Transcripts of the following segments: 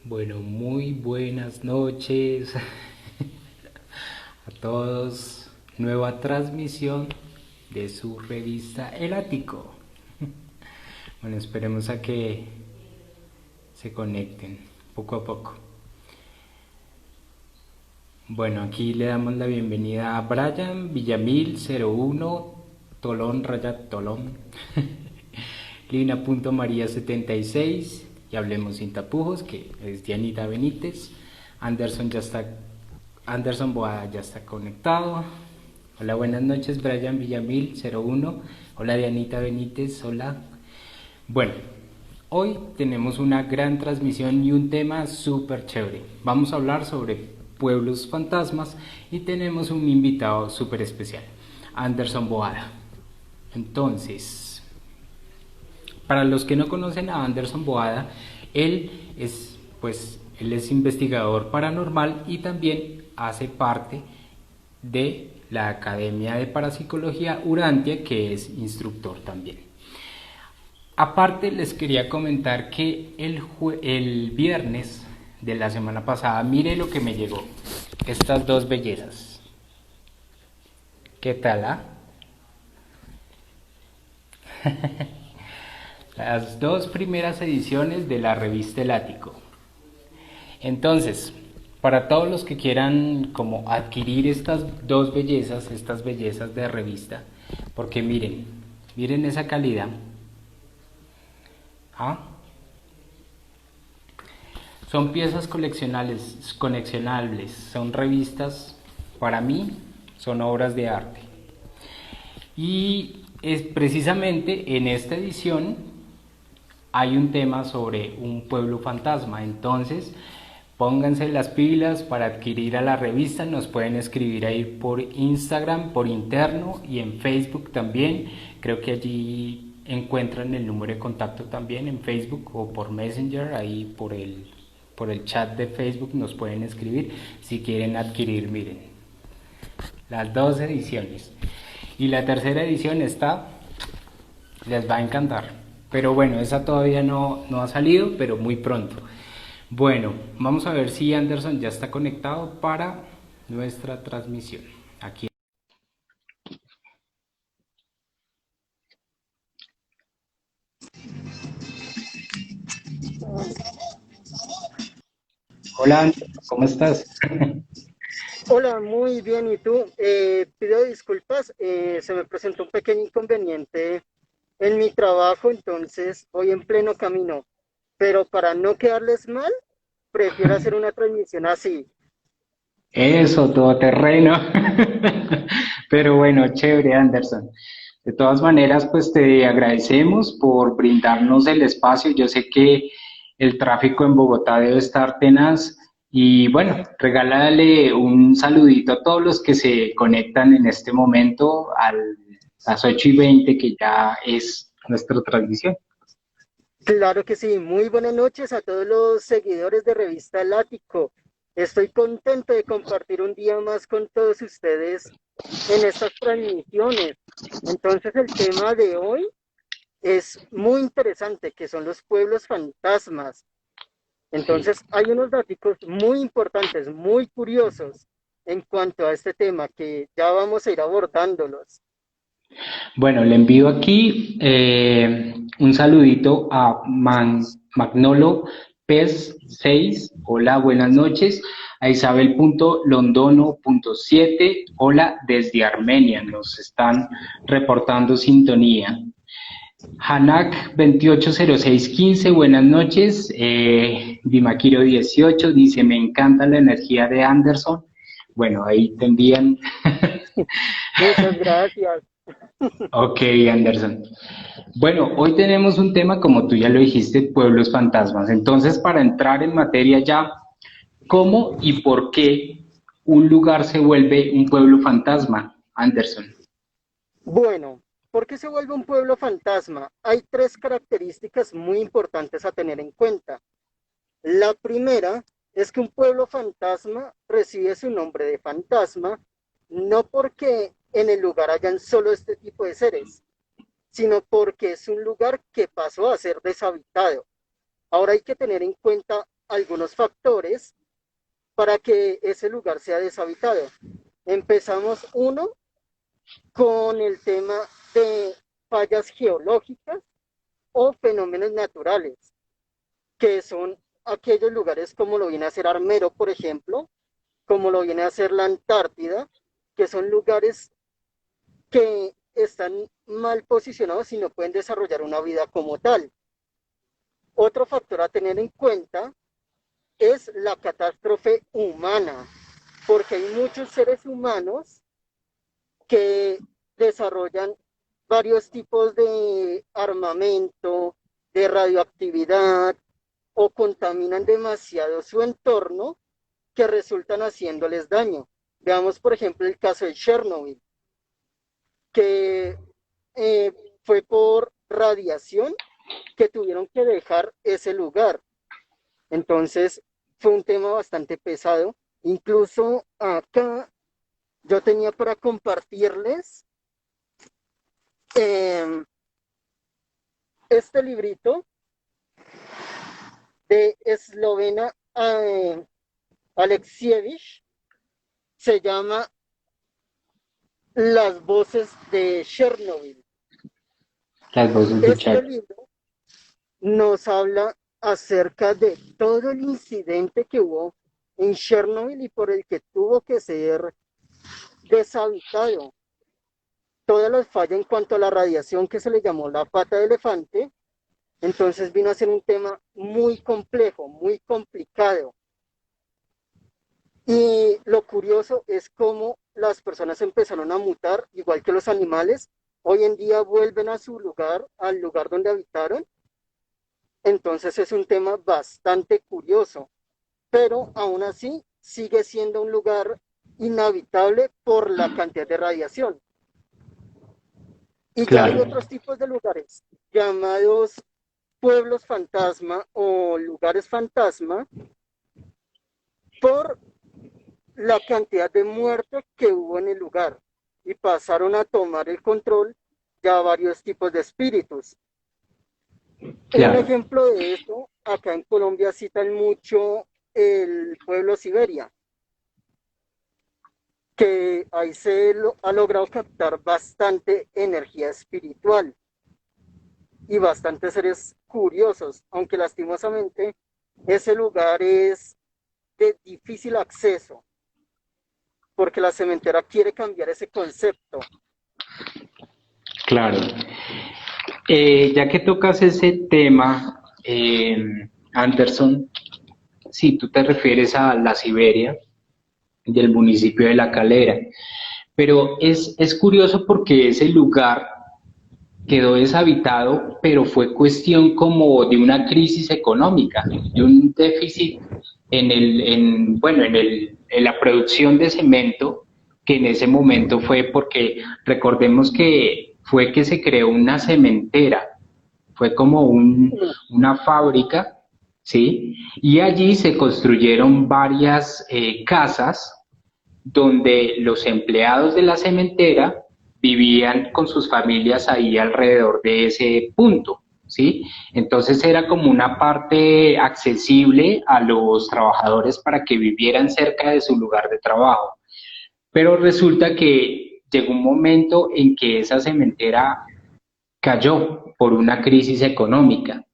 Bueno, muy buenas noches a todos. Nueva transmisión de su revista El Ático. Bueno, esperemos a que se conecten poco a poco. Bueno, aquí le damos la bienvenida a Brian Villamil 01 Tolón Raya Tolón Lina.María 76 y Hablemos Sin Tapujos, que es Dianita Benítez. Anderson ya está, Anderson Boada ya está conectado. Hola, buenas noches, Brian Villamil 01. Hola, Dianita Benítez. Hola. Bueno, hoy tenemos una gran transmisión y un tema súper chévere. Vamos a hablar sobre pueblos fantasmas y tenemos un invitado súper especial, Anderson Boada. Entonces, para los que no conocen a Anderson Boada, él es investigador paranormal y también hace parte de la Academia de Parapsicología Urantia, que es instructor también. Aparte, les quería comentar que el viernes de la semana pasada, mire lo que me llegó. Estas dos bellezas. ¿Qué tal, ah? Las dos primeras ediciones de la revista El Ático. Entonces, para todos los que quieran como adquirir estas bellezas de revista, porque miren esa calidad. ¿Ah? Son piezas coleccionables, son revistas, para mí, son obras de arte. Y es precisamente en esta edición hay un tema sobre un pueblo fantasma. Entonces, pónganse las pilas para adquirir a la revista. Nos pueden escribir ahí por Instagram, por interno y en Facebook también. Creo que allí encuentran el número de contacto también en Facebook o por Messenger, ahí por el chat de Facebook nos pueden escribir si quieren adquirir, miren, las dos ediciones. Y la tercera edición les va a encantar. Pero bueno, esa todavía no ha salido, pero muy pronto. Bueno, vamos a ver si Anderson ya está conectado para nuestra transmisión. Aquí. Hola, Anderson, ¿cómo estás? Hola, muy bien. ¿Y tú? Pido disculpas, se me presentó un pequeño inconveniente en mi trabajo, entonces voy en pleno camino. Pero para no quedarles mal, prefiero hacer una transmisión así. Eso, todo terreno. Pero bueno, chévere, Anderson. De todas maneras, pues te agradecemos por brindarnos el espacio. Yo sé que el tráfico en Bogotá debe estar tenaz. Y bueno, regálale un saludito a todos los que se conectan en este momento las 8:20, que ya es nuestra transmisión. Claro que sí. Muy buenas noches a todos los seguidores de Revista Lático. Estoy contento de compartir un día más con todos ustedes en estas transmisiones. Entonces, el tema de hoy es muy interesante, que son los pueblos fantasmas. Sí. Entonces, hay unos datos muy importantes, muy curiosos en cuanto a este tema, que ya vamos a ir abordándolos. Bueno, le envío aquí un saludito a Magnolo Pez 6. Hola, buenas noches. A Isabel.londono.7. Hola, desde Armenia. Nos están reportando sintonía. Hanak 280615, buenas noches. Dimaquiro 18 dice: Me encanta la energía de Anderson. Bueno, ahí te envían. Muchas gracias. Ok, Anderson. Bueno, hoy tenemos un tema, como tú ya lo dijiste, pueblos fantasmas. Entonces, para entrar en materia ya, ¿cómo y por qué un lugar se vuelve un pueblo fantasma, Anderson? Bueno, ¿por qué se vuelve un pueblo fantasma? Hay tres características muy importantes a tener en cuenta. La primera es que un pueblo fantasma recibe su nombre de fantasma no porque en el lugar hayan solo este tipo de seres, sino porque es un lugar que pasó a ser deshabitado. Ahora hay que tener en cuenta algunos factores para que ese lugar sea deshabitado. Empezamos uno con el tema de fallas geológicas o fenómenos naturales, que son aquellos lugares como lo viene a hacer Armero, por ejemplo, como lo viene a hacer la Antártida, que son lugares que están mal posicionados y no pueden desarrollar una vida como tal. Otro factor a tener en cuenta es la catástrofe humana, porque hay muchos seres humanos que desarrollan varios tipos de armamento, de radioactividad, o contaminan demasiado su entorno que resultan haciéndoles daño. Veamos, por ejemplo, el caso de Chernobyl, que fue por radiación que tuvieron que dejar ese lugar. Entonces, fue un tema bastante pesado. Incluso acá yo tenía para compartirles este librito de Eslovena Alexievich, se llama Las voces de Chernobyl. Las voces de Este Chad. libro nos habla acerca de todo el incidente que hubo en Chernobyl y por el que tuvo que ser deshabitado. Todas las fallas en cuanto a la radiación que se le llamó la pata de elefante, entonces vino a ser un tema muy complejo, muy complicado. Y lo curioso es cómo las personas empezaron a mutar, igual que los animales, hoy en día vuelven a su lugar, al lugar donde habitaron. Entonces es un tema bastante curioso, pero aún así sigue siendo un lugar inhabitable por la cantidad de radiación. Y ya hay Claro, otros tipos de lugares llamados pueblos fantasma o lugares fantasma por la cantidad de muertes que hubo en el lugar y pasaron a tomar el control ya varios tipos de espíritus. Un claro, ejemplo de esto, acá en Colombia citan mucho el pueblo Siberia, que ahí ha logrado captar bastante energía espiritual y bastantes seres curiosos, aunque lastimosamente ese lugar es de difícil acceso, porque la cementera quiere cambiar ese concepto. claro. Ya que tocas ese tema, Anderson, si tú te refieres a la Siberia del municipio de La Calera, pero es curioso porque ese lugar quedó deshabitado, pero fue cuestión como de una crisis económica, de un déficit bueno, en la producción de cemento, que en ese momento fue porque recordemos que fue que se creó una cementera, fue como una fábrica, ¿sí? Y allí se construyeron varias casas donde los empleados de la cementera vivían con sus familias ahí alrededor de ese punto, ¿sí? Entonces era como una parte accesible a los trabajadores para que vivieran cerca de su lugar de trabajo. Pero resulta que llegó un momento en que esa cementera cayó por una crisis económica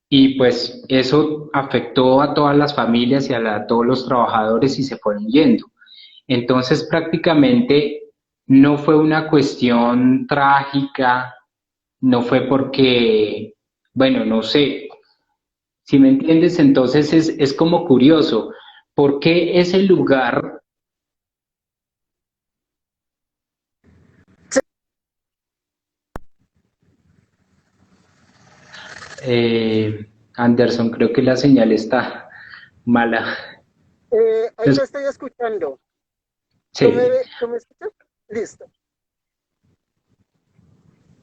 y pues eso afectó a todas las familias y a todos los trabajadores y se fueron yendo. Entonces prácticamente no fue una cuestión trágica, no fue porque, bueno, no sé, si me entiendes, entonces es como curioso, ¿por qué ese lugar, Anderson, creo que la señal está mala? Ahí lo estoy escuchando. Sí, ¿Tú me escuchas? Listo.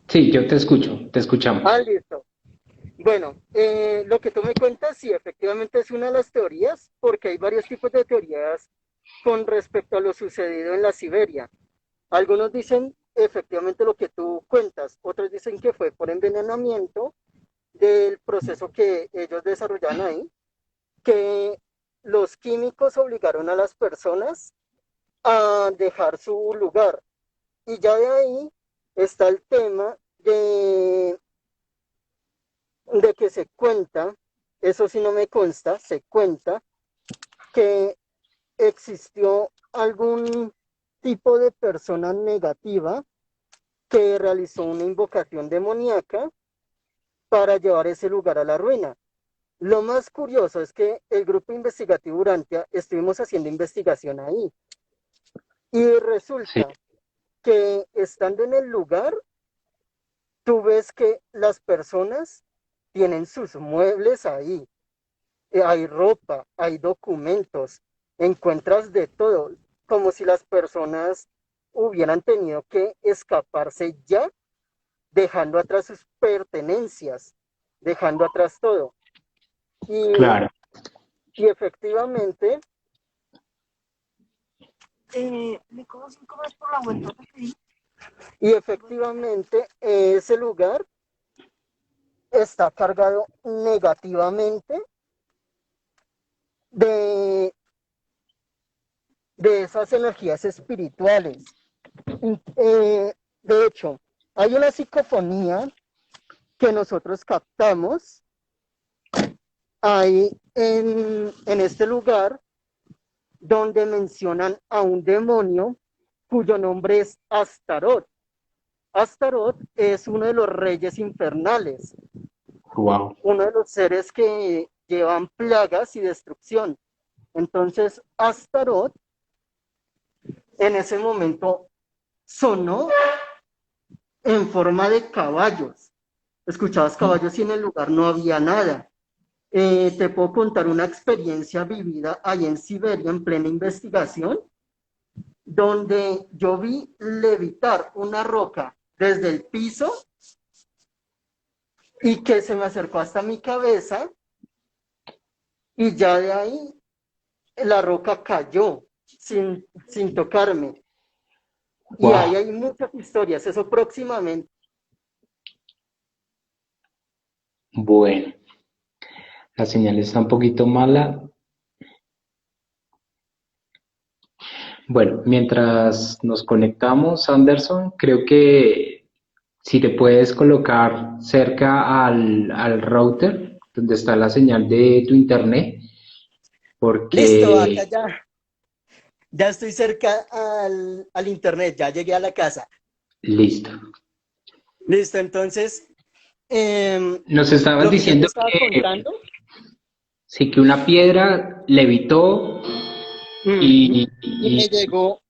sí, yo te escucho, te Ah, escuchamos. listo. Bueno, lo que tú me cuentas, sí, efectivamente es una de las teorías, porque hay varios tipos de teorías con respecto a lo sucedido en la Siberia. Algunos dicen efectivamente lo que tú cuentas, otros dicen que fue por envenenamiento del proceso que ellos desarrollaban ahí, que los químicos obligaron a las personas a dejar su lugar. Y ya de ahí está el tema de que se cuenta, eso sí no me consta, se cuenta que existió algún tipo de persona negativa que realizó una invocación demoníaca para llevar ese lugar a la ruina. Lo más curioso es que el grupo investigativo Urantia estuvimos haciendo investigación ahí y Sí, resulta que estando en el lugar, tú ves que las personas tienen sus muebles ahí, hay ropa, hay documentos, encuentras de todo, como si las personas hubieran tenido que escaparse ya, dejando atrás sus pertenencias, dejando atrás todo. Y, claro. y efectivamente, y efectivamente ese lugar está cargado negativamente de, de esas energías espirituales. De hecho, hay una psicofonía que nosotros captamos ahí en este lugar donde mencionan a un demonio cuyo nombre es Astaroth. Astaroth es uno de los reyes infernales, Wow. uno de los seres que llevan plagas y destrucción. Entonces, Astaroth en ese momento sonó en forma de caballos. Escuchabas caballos y en el lugar no había nada. Te puedo contar una experiencia vivida ahí en Siberia en plena investigación, donde yo vi levitar una roca desde el piso y que se me acercó hasta mi cabeza y ya de ahí la roca cayó sin tocarme. Y ahí Wow. hay muchas historias, eso próximamente. Bueno, la señal está un poquito mala. Bueno, mientras nos conectamos, Anderson, creo que si te puedes colocar cerca al router donde está la señal de tu internet, Listo, acá porque ya estoy cerca al internet, ya llegué a la casa. listo. Listo, entonces, Nos estabas lo que yo te diciendo estaba que contando, sí, que una piedra levitó y, y me y- llegó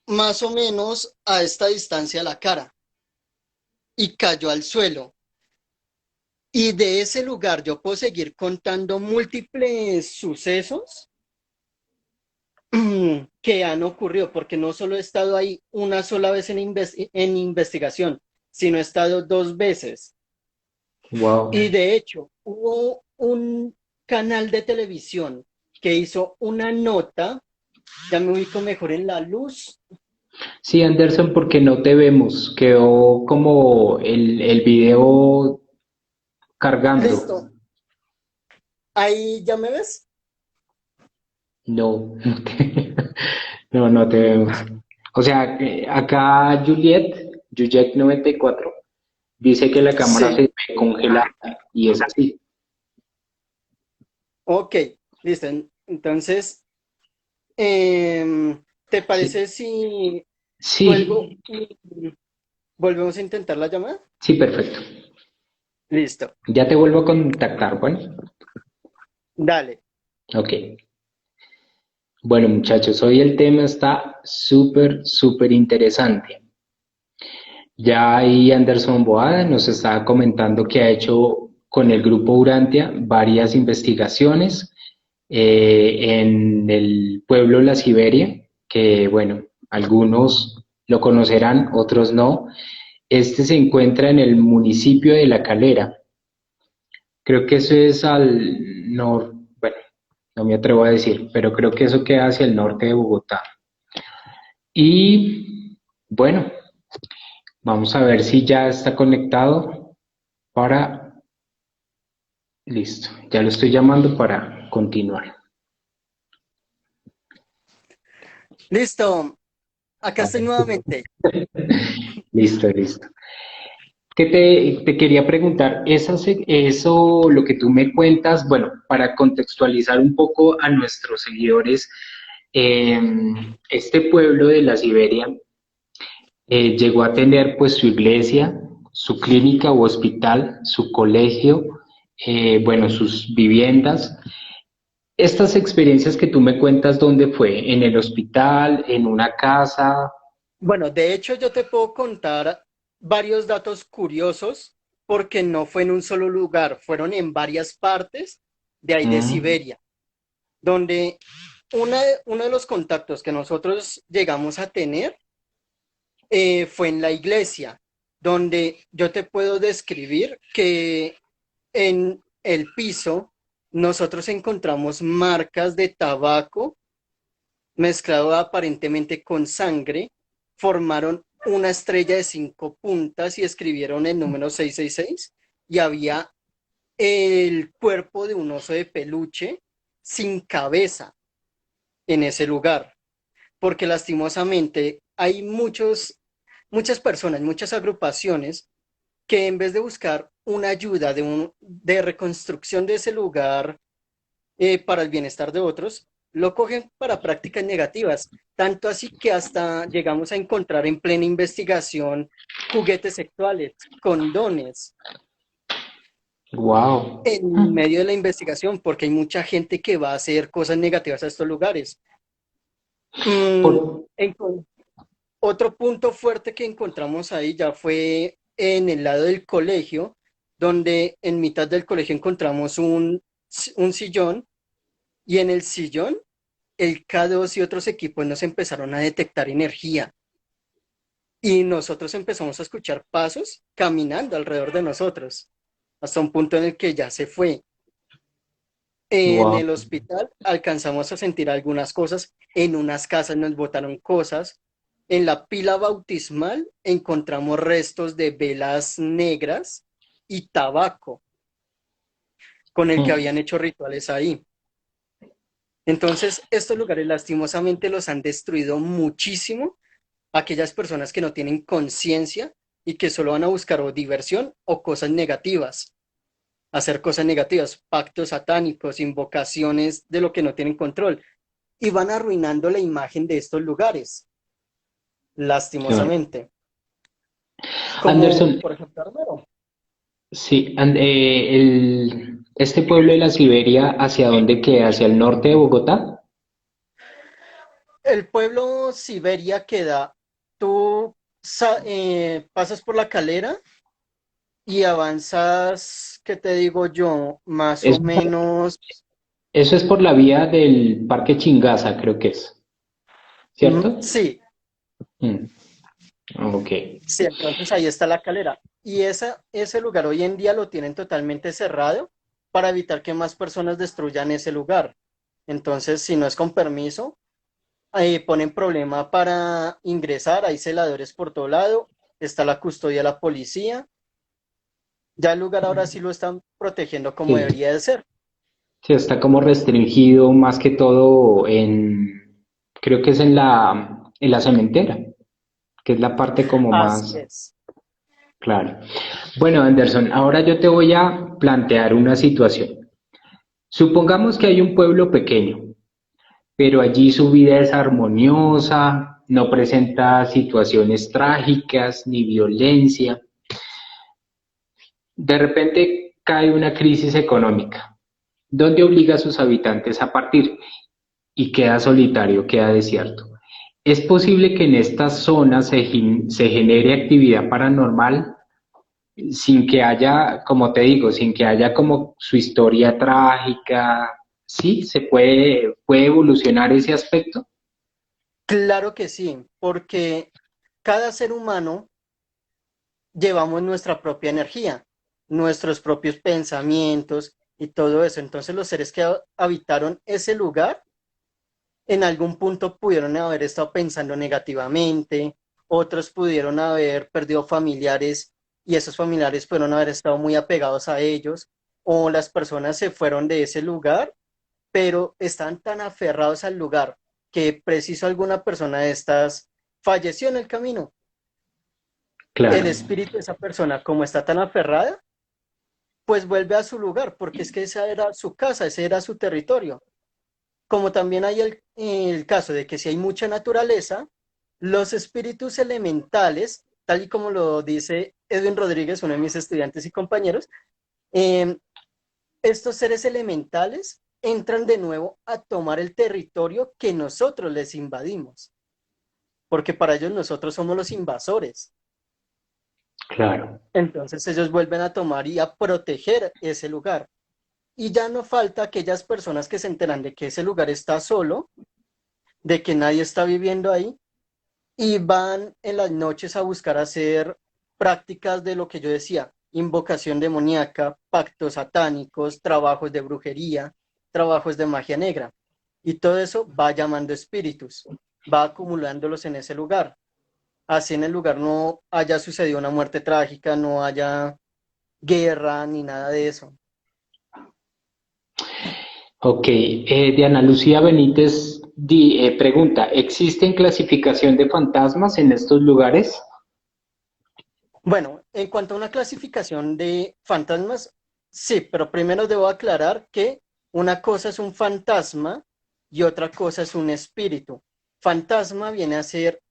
más o menos a esta distancia a la cara y cayó al suelo. Y de ese lugar yo puedo seguir contando múltiples sucesos que han ocurrido, porque no solo he estado ahí una sola vez en investigación, sino he estado dos veces. wow. Y de hecho, hubo un canal de televisión que hizo una nota, ya me ubico mejor en la luz. Sí, Anderson, porque no te vemos. Quedó como el video cargando. Listo, ahí ya me ves. No, no te vemos. O sea, acá Juliet 94, dice que la cámara se Sí, ve congelada y es así. ok, listo. Entonces, ¿te Sí, parece si cuelgo sí, y volvemos a intentar la llamada? sí, perfecto. Listo, Ya te vuelvo a contactar, bueno. dale. Ok. Bueno, muchachos, hoy el tema está súper, súper interesante. Ya ahí Anderson Boada nos estaba comentando que ha hecho con el grupo Urantia varias investigaciones en el pueblo La Siberia, que bueno, algunos lo conocerán, otros no. Este se encuentra en el municipio de La Calera. Creo que eso es al norte, bueno, no me atrevo a decir, pero creo que eso queda hacia el norte de Bogotá. Y bueno, vamos a ver si ya está conectado para... Listo, ya lo estoy llamando para continuar. Listo, acá A estoy ver. nuevamente. Listo, listo. ¿Qué te quería preguntar? Eso, lo que tú me cuentas, bueno, para contextualizar un poco a nuestros seguidores, eh, este pueblo de la Siberia llegó a tener pues su iglesia, su clínica u hospital, su colegio, bueno, sus viviendas. Estas experiencias que tú me cuentas, ¿dónde fue? ¿En el hospital? ¿En una casa? Bueno, de hecho yo te puedo contar varios datos curiosos porque no fue en un solo lugar, fueron en varias partes de ahí de Mm, Siberia, donde uno de los contactos que nosotros llegamos a tener fue en la iglesia, donde yo te puedo describir que en el piso nosotros encontramos marcas de tabaco mezclado aparentemente con sangre, formaron una estrella de 5 puntas y escribieron el número 666 y había el cuerpo de un oso de peluche sin cabeza en ese lugar, porque lastimosamente hay muchas personas, muchas agrupaciones que en vez de buscar una ayuda de reconstrucción de ese lugar para el bienestar de otros, lo cogen para prácticas negativas. Tanto así que hasta llegamos a encontrar en plena investigación juguetes sexuales, condones, wow. en medio de la investigación, porque hay mucha gente que va a hacer cosas negativas a estos lugares. Mm, Por, en- Otro punto fuerte que encontramos ahí ya fue en el lado del colegio, donde en mitad del colegio encontramos un sillón y en el sillón el K2 y otros equipos nos empezaron a detectar energía y nosotros empezamos a escuchar pasos caminando alrededor de nosotros, hasta un punto en el que ya se fue. En wow. el hospital alcanzamos a sentir algunas cosas, en unas casas nos botaron cosas, en la pila bautismal encontramos restos de velas negras y tabaco con el que habían hecho rituales ahí. Entonces, estos lugares lastimosamente los han destruido muchísimo aquellas personas que no tienen conciencia y que solo van a buscar o diversión o cosas negativas, hacer cosas negativas, pactos satánicos, invocaciones de lo que no tienen control y van arruinando la imagen de estos lugares, Claro. lastimosamente. Como Anderson, por ejemplo Armero. sí, este pueblo de la Siberia, ¿hacia dónde queda? ¿Hacia el norte de Bogotá? El pueblo Siberia queda, tú pasas por la Calera y avanzas, ¿qué te digo yo? Más o Eso, menos, eso es por la vía del Parque Chingaza, creo que es, ¿cierto? sí, Mm, ok. sí, entonces ahí está la calera. Y ese lugar hoy en día lo tienen totalmente cerrado para evitar que más personas destruyan ese lugar. Entonces, si no es con permiso, ahí ponen problema para ingresar, hay celadores por todo lado, está la custodia de la policía. Ya el lugar ahora sí lo están protegiendo como Sí, debería de ser. sí, está como restringido más que todo creo que es en la cementera, que es la parte como Así más es. clara. Bueno, Anderson, ahora yo te voy a plantear una situación. Supongamos que hay un pueblo pequeño, pero allí su vida es armoniosa, no presenta situaciones trágicas ni violencia. De repente cae una crisis económica, donde obliga a sus habitantes a partir y queda solitario, queda desierto. ¿Es posible que en estas zonas se genere actividad paranormal sin que haya, como te digo, sin que haya como su historia trágica? ¿Sí? ¿Puede evolucionar ese aspecto? Claro que sí, porque cada ser humano llevamos nuestra propia energía, nuestros propios pensamientos y todo eso. Entonces los seres que habitaron ese lugar en algún punto pudieron haber estado pensando negativamente, otros pudieron haber perdido familiares y esos familiares pudieron haber estado muy apegados a ellos, o las personas se fueron de ese lugar, pero están tan aferrados al lugar que preciso alguna persona de estas falleció en el camino. El Claro, espíritu de esa persona, como está tan aferrada, pues vuelve a su lugar, porque es que esa era su casa, ese era su territorio. Como también hay el caso de que si hay mucha naturaleza, los espíritus elementales, tal y como lo dice Edwin Rodríguez, uno de mis estudiantes y compañeros, eh, estos seres elementales entran de nuevo a tomar el territorio que nosotros les invadimos, porque para ellos nosotros somos los invasores. claro. Entonces ellos vuelven a tomar y a proteger ese lugar. Y ya no falta aquellas personas que se enteran de que ese lugar está solo, de que nadie está viviendo ahí, y van en las noches a buscar hacer prácticas de lo que yo decía, invocación demoníaca, pactos satánicos, trabajos de brujería, trabajos de magia negra. Y todo eso va llamando espíritus, va acumulándolos en ese lugar. Así en el lugar no haya sucedido una muerte trágica, no haya guerra ni nada de eso. Ok, Diana Lucía Benítez pregunta, ¿existen clasificación de fantasmas en estos lugares? Bueno, en cuanto a una clasificación de fantasmas, sí, pero primero debo aclarar que una cosa es un fantasma y otra cosa es un espíritu. Fantasma viene a ser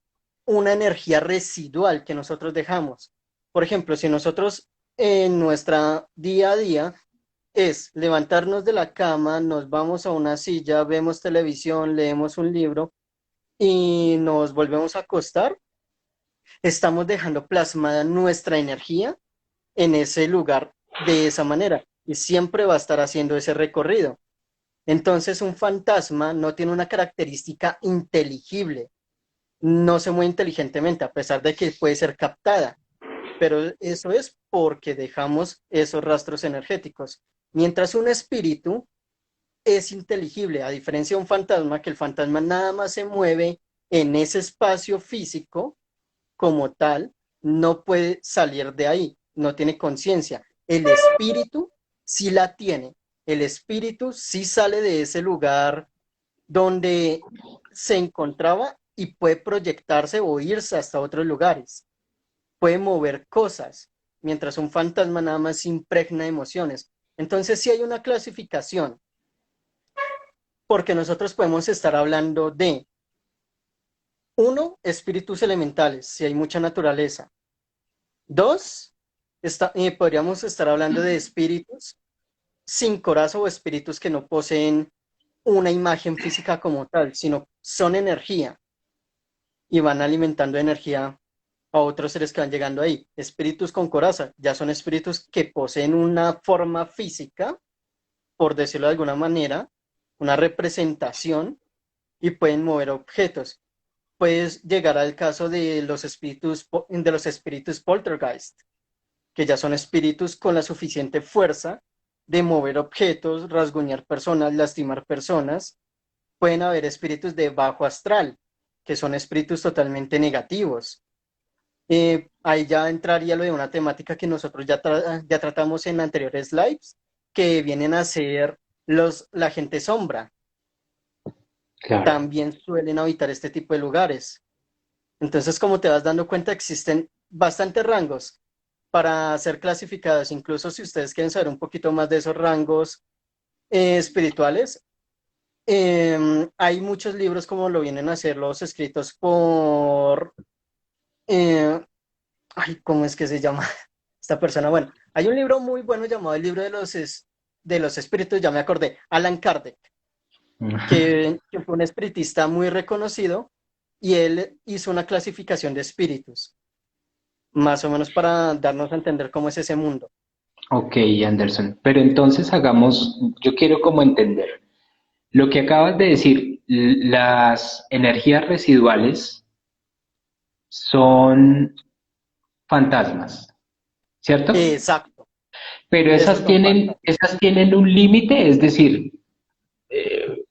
una energía residual que nosotros dejamos. Por ejemplo, si nosotros en nuestra día a día es levantarnos de la cama, nos vamos a una silla, vemos televisión, leemos un libro y nos volvemos a acostar, estamos dejando plasmada nuestra energía en ese lugar de esa manera y siempre va a estar haciendo ese recorrido. Entonces un fantasma no tiene una característica inteligible, no se mueve inteligentemente a pesar de que puede ser captada, pero eso es porque dejamos esos rastros energéticos. Mientras un espíritu es inteligible, a diferencia de un fantasma, que el fantasma nada más se mueve en ese espacio físico como tal, no puede salir de ahí, no tiene conciencia. El espíritu sí la tiene, el espíritu sí sale de ese lugar donde se encontraba y puede proyectarse o irse hasta otros lugares, puede mover cosas, mientras un fantasma nada más impregna emociones. Entonces sí hay una clasificación, porque nosotros podemos estar hablando de, uno, espíritus elementales, si hay mucha naturaleza. Dos, podríamos estar hablando de espíritus sin corazón o espíritus que no poseen una imagen física como tal, sino son energía y van alimentando energía a otros seres que van llegando ahí. Espíritus con coraza ya son espíritus que poseen una forma física, por decirlo de alguna manera, una representación y pueden mover objetos. Puedes llegar al caso de los espíritus poltergeist, que ya son espíritus con la suficiente fuerza de mover objetos, rasguñar personas, lastimar personas. Pueden haber espíritus de bajo astral, que son espíritus totalmente negativos. Ahí ya entraría lo de una temática que nosotros ya tratamos en anteriores lives, que vienen a ser la gente sombra. Claro. También suelen habitar este tipo de lugares. Entonces, como te vas dando cuenta, existen bastantes rangos para ser clasificados. Incluso si ustedes quieren saber un poquito más de esos rangos espirituales, hay muchos libros como lo vienen a hacer los escritos por... eh, ay, ¿cómo es que se llama esta persona? Bueno, hay un libro muy bueno llamado El libro de los espíritus, ya me acordé, Alan Kardec, que fue un espiritista muy reconocido y él hizo una clasificación de espíritus, más o menos para darnos a entender cómo es ese mundo. Ok, Anderson, pero entonces hagamos, yo quiero como entender, lo que acabas de decir, las energías residuales son fantasmas, ¿cierto? Exacto, Pero esos son fantasmas. esas tienen un límite, es decir,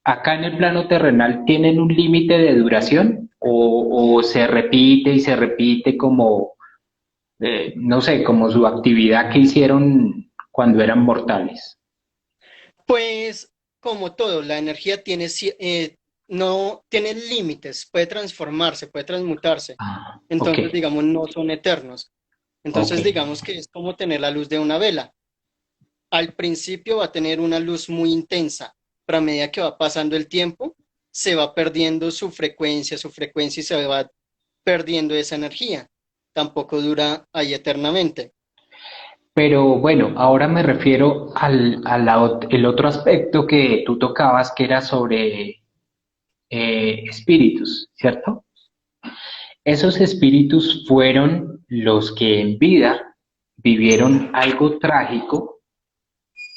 acá en el plano terrenal tienen un límite de duración o se repite y se repite como, no sé, como su actividad que hicieron cuando eran mortales. Pues como todo, la energía no tiene límites, puede transformarse, puede transmutarse. Ah, ok, Entonces, digamos, no son eternos. ok. Entonces, digamos que es como tener la luz de una vela. Al principio va a tener una luz muy intensa, pero a medida que va pasando el tiempo, se va perdiendo su frecuencia y se va perdiendo esa energía. Tampoco dura ahí eternamente. Pero bueno, ahora me refiero el otro aspecto que tú tocabas, que era sobre espíritus, ¿cierto? Esos espíritus fueron los que en vida vivieron algo trágico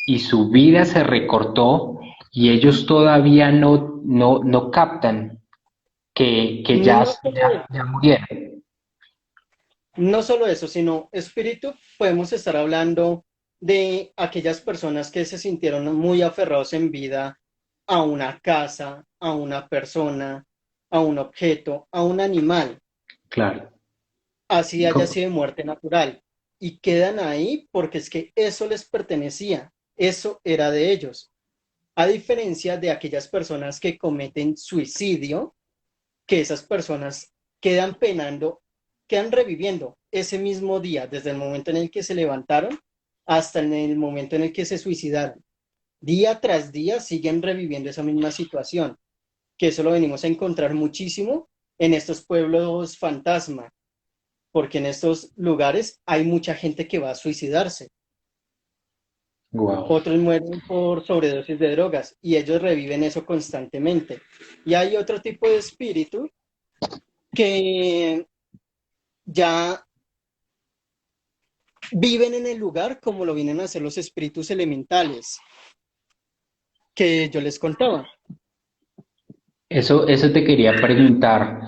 y su vida se recortó y ellos todavía no captan que No solo ya eso, murieron. no solo eso, sino espíritu, podemos estar hablando de aquellas personas que se sintieron muy aferrados en vida a una casa, a una persona, a un objeto, a un animal, Claro. así haya Co- sido muerte natural, y quedan ahí porque es que eso les pertenecía, eso era de ellos. A diferencia de aquellas personas que cometen suicidio, que esas personas quedan penando, quedan reviviendo ese mismo día, desde el momento en el que se levantaron hasta en el momento en el que se suicidaron. Día tras día siguen reviviendo esa misma situación, que eso lo venimos a encontrar muchísimo en estos pueblos fantasma, porque en estos lugares hay mucha gente que va a suicidarse. Wow. Otros mueren por sobredosis de drogas y ellos reviven eso constantemente. Y hay otro tipo de espíritu que ya viven en el lugar como lo vienen a hacer los espíritus elementales que yo les contaba. Eso te quería preguntar.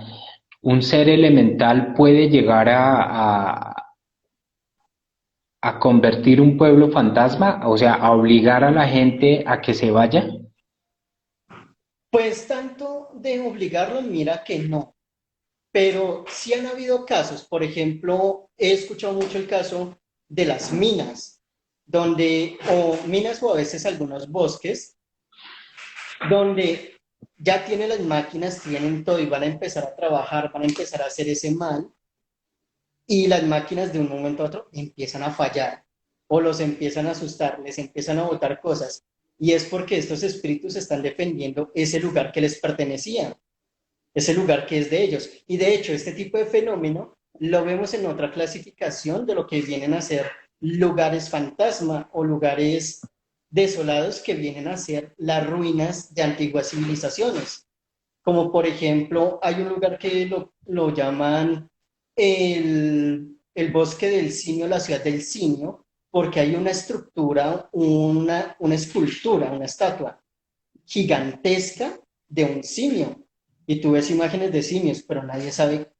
¿Un ser elemental puede llegar a convertir un pueblo fantasma? O sea, a obligar a la gente a que se vaya. Pues tanto de obligarlos, mira que no, pero sí han habido casos, por ejemplo, he escuchado mucho el caso de las minas, donde, o minas o a veces algunos bosques, donde ya tienen las máquinas, tienen todo y van a empezar a trabajar, van a empezar a hacer ese mal, y las máquinas de un momento a otro empiezan a fallar o los empiezan a asustar, les empiezan a botar cosas. Y es porque estos espíritus están defendiendo ese lugar que les pertenecía, ese lugar que es de ellos. Y de hecho, este tipo de fenómeno lo vemos en otra clasificación de lo que vienen a ser lugares fantasma o lugares desolados que vienen a ser las ruinas de antiguas civilizaciones. Como por ejemplo, hay un lugar que lo llaman el bosque del simio, la ciudad del simio, porque hay una estructura, una escultura, una estatua gigantesca de un simio. Y tú ves imágenes de simios, pero nadie sabe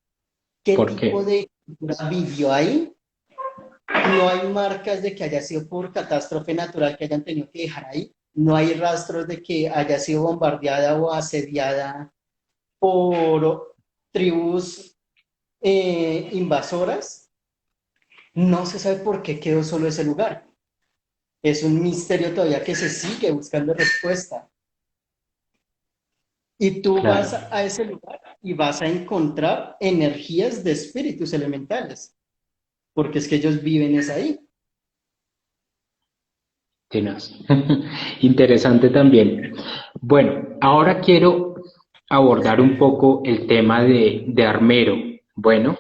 qué ¿Por tipo qué? de cultura vivió ahí. No hay marcas de que haya sido por catástrofe natural que hayan tenido que dejar ahí. No hay rastros de que haya sido bombardeada o asediada por tribus invasoras. No se sabe por qué quedó solo ese lugar. Es un misterio todavía que se sigue buscando respuesta. Y tú Claro, vas a ese lugar y vas a encontrar energías de espíritus elementales, porque es que ellos viven es ahí. tenaz. Interesante también. Bueno, ahora quiero abordar un poco el tema de Armero. Bueno,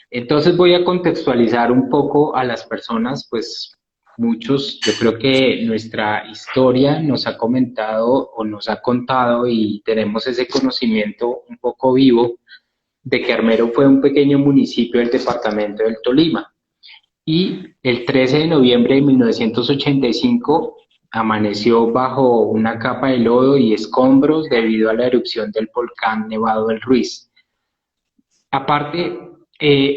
entonces voy a contextualizar un poco a las personas, pues muchos, yo creo que nuestra historia nos ha comentado o nos ha contado y tenemos ese conocimiento un poco vivo de que Armero fue un pequeño municipio del departamento del Tolima y el 13 de noviembre de 1985 amaneció bajo una capa de lodo y escombros debido a la erupción del volcán Nevado del Ruiz. Aparte,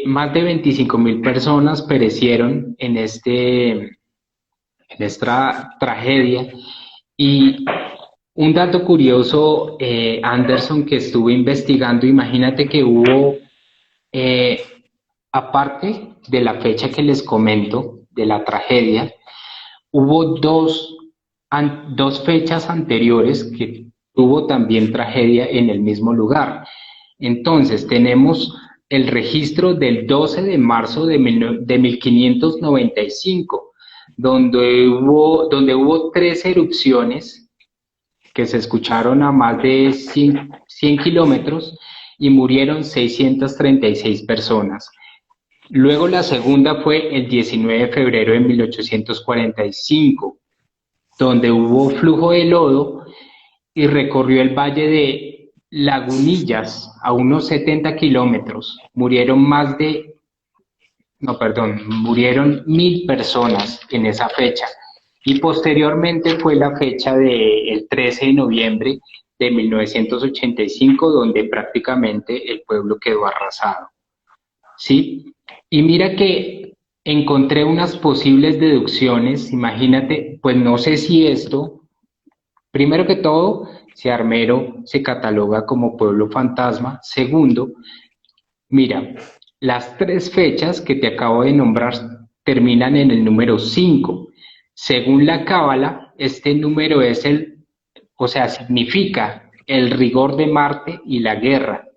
más de 25.000 personas perecieron en esta tragedia. Y un dato curioso, Anderson, que estuve investigando, imagínate que hubo, eh, aparte de la fecha que les comento, de la tragedia, hubo dos dos fechas anteriores que tuvo también tragedia en el mismo lugar. Entonces, tenemos el registro del 12 de marzo de 1595, donde hubo tres erupciones que se escucharon a más de 100 kilómetros y murieron 636 personas. Luego la segunda fue el 19 de febrero de 1845, donde hubo flujo de lodo y recorrió el valle de Lagunillas a unos 70 kilómetros. Murieron 1000 personas en esa fecha. Y posteriormente fue la fecha del 13 de noviembre de 1985, donde prácticamente el pueblo quedó arrasado. ¿Sí? Y mira que encontré unas posibles deducciones, imagínate, pues no sé si esto, primero que todo, si Armero se cataloga como pueblo fantasma. Segundo, mira, las tres fechas que te acabo de nombrar terminan en el número 5. Según la Cábala, este número significa el rigor de Marte y la guerra.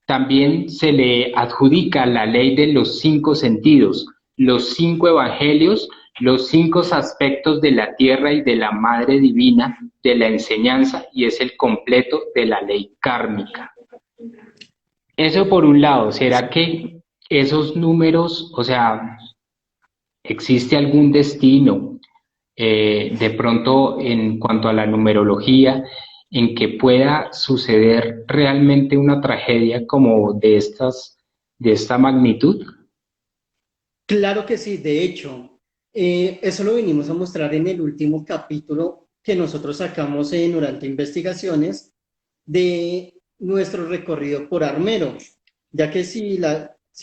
También se le adjudica la ley de los 5 sentidos, los 5 evangelios, los 5 aspectos de la tierra y de la madre divina, de la enseñanza, y es el completo de la ley kármica. Eso por un lado. ¿Será que esos números, existe algún destino de pronto en cuanto a la numerología, en que pueda suceder realmente una tragedia como de esta magnitud? Claro que sí, de hecho, eso lo venimos a mostrar en el último capítulo que nosotros sacamos en Durante Investigaciones de nuestro recorrido por Armero, ya que si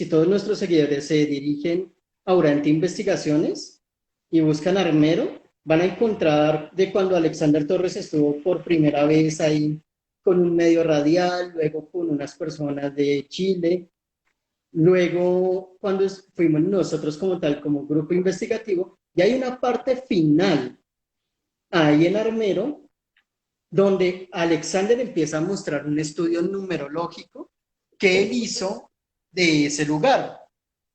todos nuestros seguidores se dirigen a Durante Investigaciones y buscan Armero, van a encontrar de cuando Alexander Torres estuvo por primera vez ahí con un medio radial, luego con unas personas de Chile. Luego, cuando fuimos nosotros como tal, como grupo investigativo, y hay una parte final ahí en Armero, donde Alexander empieza a mostrar un estudio numerológico que él hizo de ese lugar.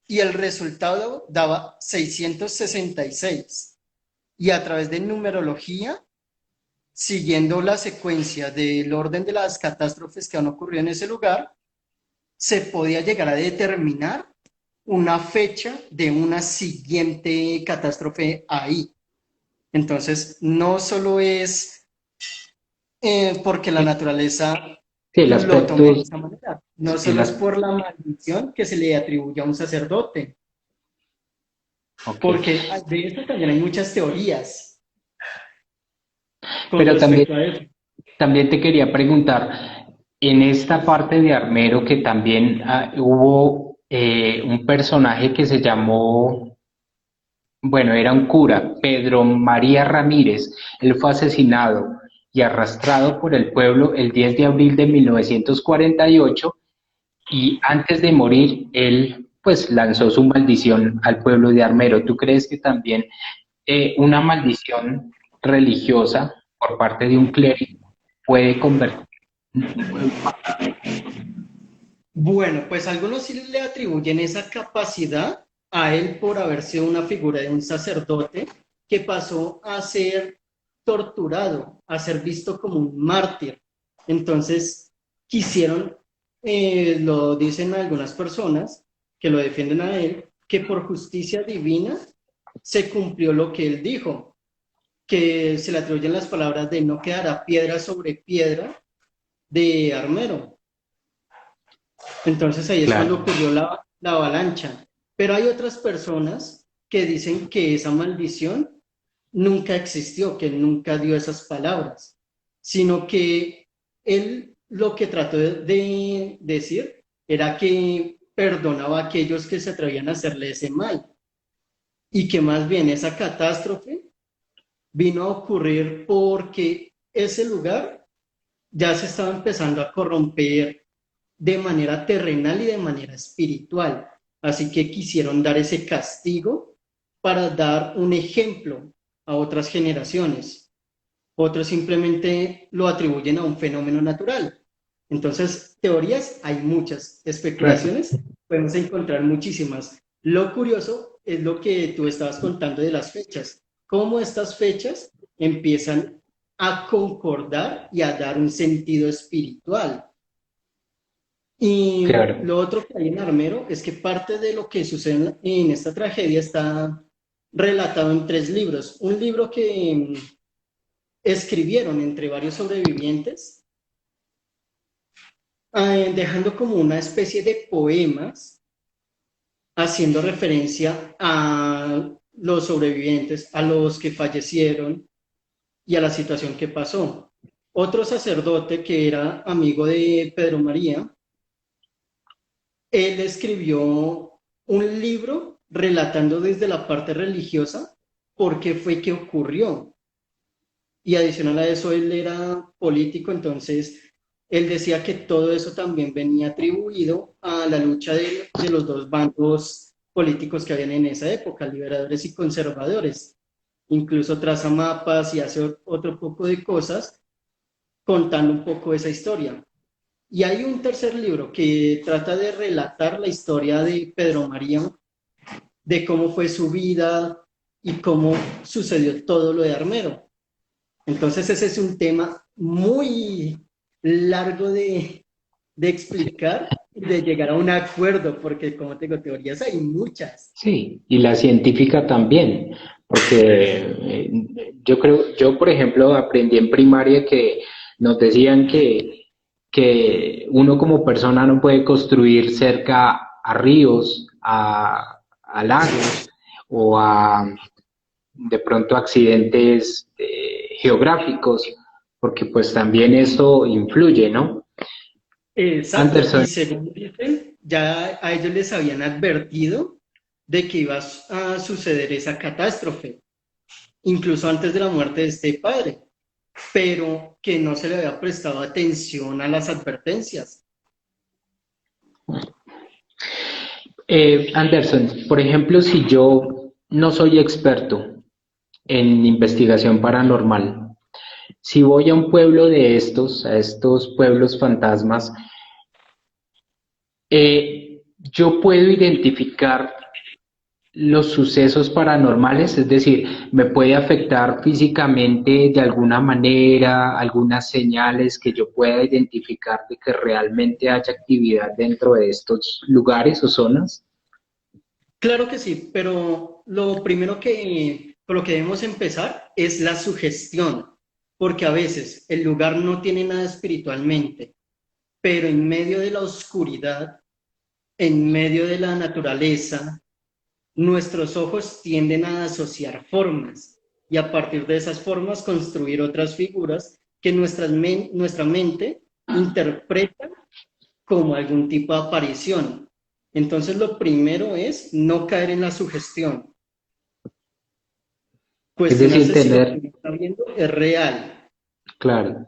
Y el resultado daba 666. Y a través de numerología, siguiendo la secuencia del orden de las catástrofes que han ocurrido en ese lugar, se podía llegar a determinar una fecha de una siguiente catástrofe ahí. Entonces, no solo es porque la naturaleza Sí, el lo tome de aspecto, esa manera, no el, solo es por la maldición que se le atribuye a un sacerdote, ok. porque de esto también hay muchas teorías con Pero también, respecto a eso. también te quería preguntar, en esta parte de Armero que también hubo un personaje que se llamó, bueno, era un cura, Pedro María Ramírez. Él fue asesinado y arrastrado por el pueblo el 10 de abril de 1948, y antes de morir, él pues lanzó su maldición al pueblo de Armero. ¿Tú crees que también una maldición religiosa por parte de un clérigo puede convertir en un pueblo? Bueno, pues algunos sí le atribuyen esa capacidad a él por haber sido una figura de un sacerdote que pasó a ser torturado, a ser visto como un mártir. Entonces, quisieron, lo dicen algunas personas que lo defienden a él, que por justicia divina se cumplió lo que él dijo, que se le atribuyen las palabras de no quedará piedra sobre piedra de Armero. Entonces ahí es cuando Claro, ocurrió la avalancha. Pero hay otras personas que dicen que esa maldición nunca existió, que nunca dio esas palabras, sino que él lo que trató de decir era que perdonaba a aquellos que se atrevían a hacerle ese mal y que más bien esa catástrofe vino a ocurrir porque ese lugar ya se estaba empezando a corromper de manera terrenal y de manera espiritual. Así que quisieron dar ese castigo para dar un ejemplo a otras generaciones. otros simplemente lo atribuyen a un fenómeno natural. Entonces, teorías hay muchas, Claro. especulaciones podemos encontrar muchísimas. Lo curioso es lo que tú estabas contando de las fechas, cómo estas fechas empiezan a concordar y a dar un sentido espiritual. Y Claro. lo otro que hay en Armero es que parte de lo que sucede en esta tragedia está relatado en tres libros. Un libro que escribieron entre varios sobrevivientes, dejando como una especie de poemas haciendo referencia a los sobrevivientes, a los que fallecieron y a la situación que pasó. Otro sacerdote que era amigo de Pedro María, él escribió un libro relatando desde la parte religiosa por qué fue que ocurrió. Y adicional a eso, él era político, entonces él decía que todo eso también venía atribuido a la lucha de los dos bandos políticos que habían en esa época, liberadores y conservadores. Incluso traza mapas y hace otro poco de cosas contando un poco esa historia. Y hay un tercer libro que trata de relatar la historia de Pedro María, de cómo fue su vida y cómo sucedió todo lo de Armero. Entonces ese es un tema muy largo de explicar y de llegar a un acuerdo, porque como tengo teorías hay muchas. Sí, y la científica también, porque yo creo, yo por ejemplo aprendí en primaria que nos decían que uno como persona no puede construir cerca a ríos, a lagos o a de pronto accidentes geográficos, porque pues también esto influye, ¿no? Exacto, y Anderson, según dicen, ya a ellos les habían advertido de que iba a suceder esa catástrofe, incluso antes de la muerte de este padre, pero que no se le había prestado atención a las advertencias. Anderson, por ejemplo, si yo no soy experto en investigación paranormal, si voy a un pueblo de estos, a estos pueblos fantasmas, yo puedo identificar los sucesos paranormales, es decir, me puede afectar físicamente de alguna manera, algunas señales que yo pueda identificar de que realmente haya actividad dentro de estos lugares o zonas. Claro que sí, pero lo primero que, por lo que debemos empezar es la sugestión, porque a veces el lugar no tiene nada espiritualmente, pero en medio de la oscuridad, en medio de la naturaleza, nuestros ojos tienden a asociar formas y a partir de esas formas construir otras figuras que nuestra mente interpreta como algún tipo de aparición. Entonces lo primero es no caer en la sugestión, Es decir, cuestionarse si lo que tener, uno está viendo es real. claro,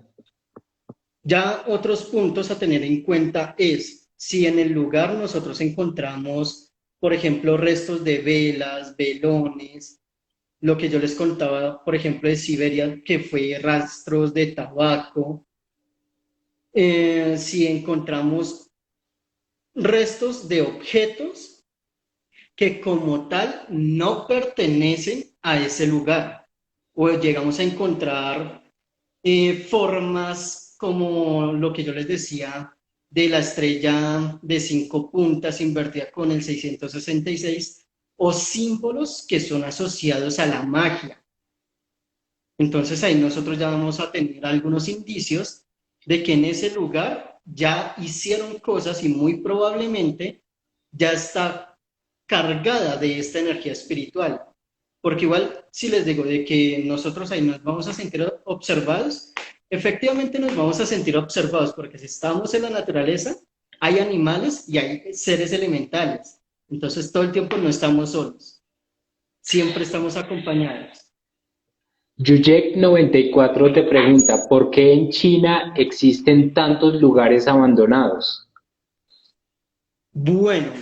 Ya otros puntos a tener en cuenta es si en el lugar nosotros encontramos, por ejemplo, restos de velas, velones, lo que yo les contaba, por ejemplo, de Siberia, que fue rastros de tabaco, si encontramos restos de objetos que como tal no pertenecen a ese lugar, o llegamos a encontrar formas como lo que yo les decía de la estrella de 5 puntas invertida con el 666, o símbolos que son asociados a la magia. Entonces ahí nosotros ya vamos a tener algunos indicios de que en ese lugar ya hicieron cosas y muy probablemente ya está cargada de esta energía espiritual. Porque igual si les digo de que nosotros ahí nos vamos a sentir observados, efectivamente nos vamos a sentir observados porque si estamos en la naturaleza, hay animales y hay seres elementales. Entonces todo el tiempo no estamos solos, siempre estamos acompañados. Yuyek94 te pregunta, ¿por qué en China existen tantos lugares abandonados? Bueno,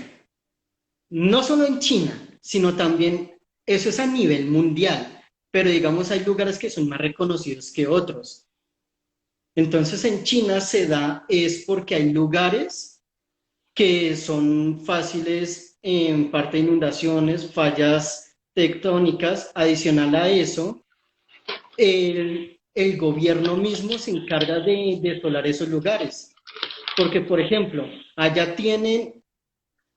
no solo en China, sino también eso es a nivel mundial. pero digamos hay lugares que son más reconocidos que otros. Entonces en China se da es porque hay lugares que son fáciles en parte de inundaciones, fallas tectónicas. Adicional a eso, el gobierno mismo se encarga de desolar esos lugares. Porque, por ejemplo, allá tienen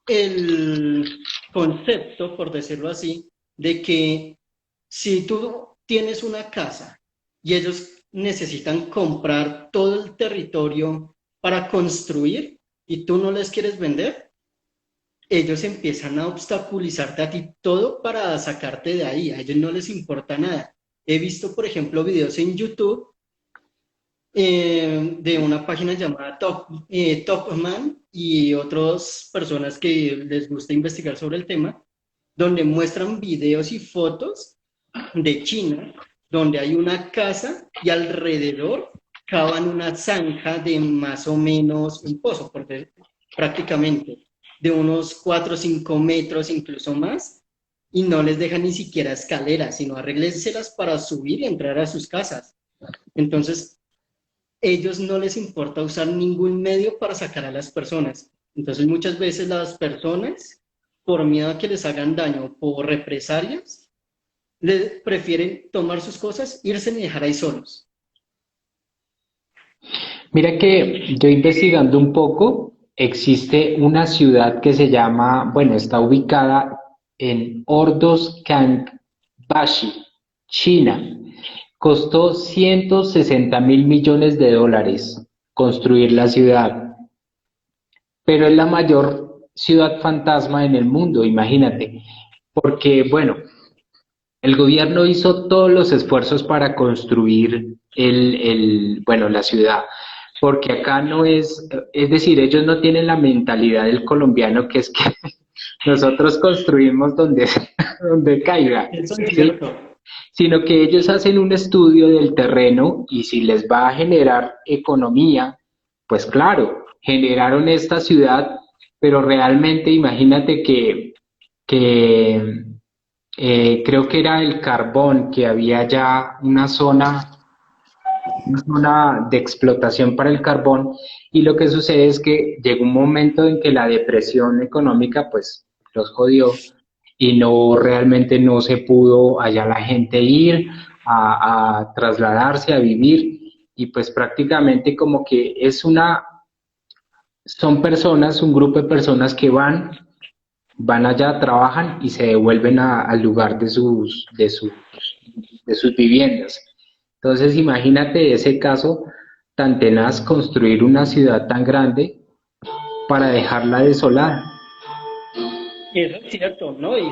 el concepto, por decirlo así, de que si tú tienes una casa y ellos necesitan comprar todo el territorio para construir y tú no les quieres vender, ellos empiezan a obstaculizarte a ti todo para sacarte de ahí. A ellos no les importa nada. He visto, por ejemplo, videos en YouTube de una página llamada Topman y otras personas que les gusta investigar sobre el tema, donde muestran videos y fotos de China, donde hay una casa y alrededor cavan una zanja de más o menos un pozo, porque prácticamente de unos 4 o 5 metros, incluso más, y no les dejan ni siquiera escaleras, sino arréglenselas para subir y entrar a sus casas. Entonces, ellos no les importa usar ningún medio para sacar a las personas. Entonces, muchas veces las personas, por miedo a que les hagan daño, por represalias, prefieren tomar sus cosas, irse y dejar ahí solos. Mira que yo investigando un poco, existe una ciudad que se llama, bueno, está ubicada en Ordos Kangbashi, China. Costó 160.000 millones de dólares construir la ciudad, pero es la mayor ciudad fantasma en el mundo, imagínate, porque, bueno, el gobierno hizo todos los esfuerzos para construir bueno, la ciudad, porque acá no es decir, ellos no tienen la mentalidad del colombiano que es que nosotros construimos donde, donde caiga, Eso es ¿sí? cierto. Sino que ellos hacen un estudio del terreno y si les va a generar economía, pues claro, generaron esta ciudad, pero realmente imagínate que creo que era el carbón, que había ya una zona de explotación para el carbón y lo que sucede es que llegó un momento en que la depresión económica pues los jodió y no realmente no se pudo allá la gente ir a trasladarse, a vivir y pues prácticamente como que son personas, un grupo de personas que van allá, trabajan y se devuelven al lugar de sus viviendas. Entonces, imagínate ese caso tan tenaz, construir una ciudad tan grande para dejarla desolada. Eso es cierto, ¿no? Y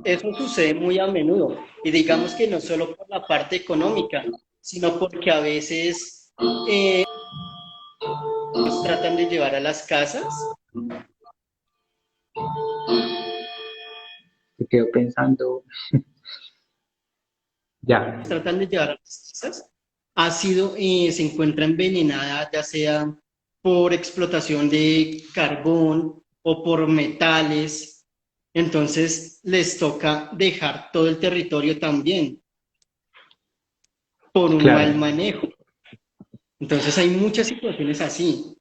eso sucede muy a menudo. Y digamos que no solo por la parte económica, sino porque a veces nos tratan de llevar a las casas, Me quedo pensando, ya, tratan de llevar a las casas, se encuentra envenenada, ya sea por explotación de carbón o por metales. Entonces les toca dejar todo el territorio también por un mal claro. manejo. Entonces hay muchas situaciones así.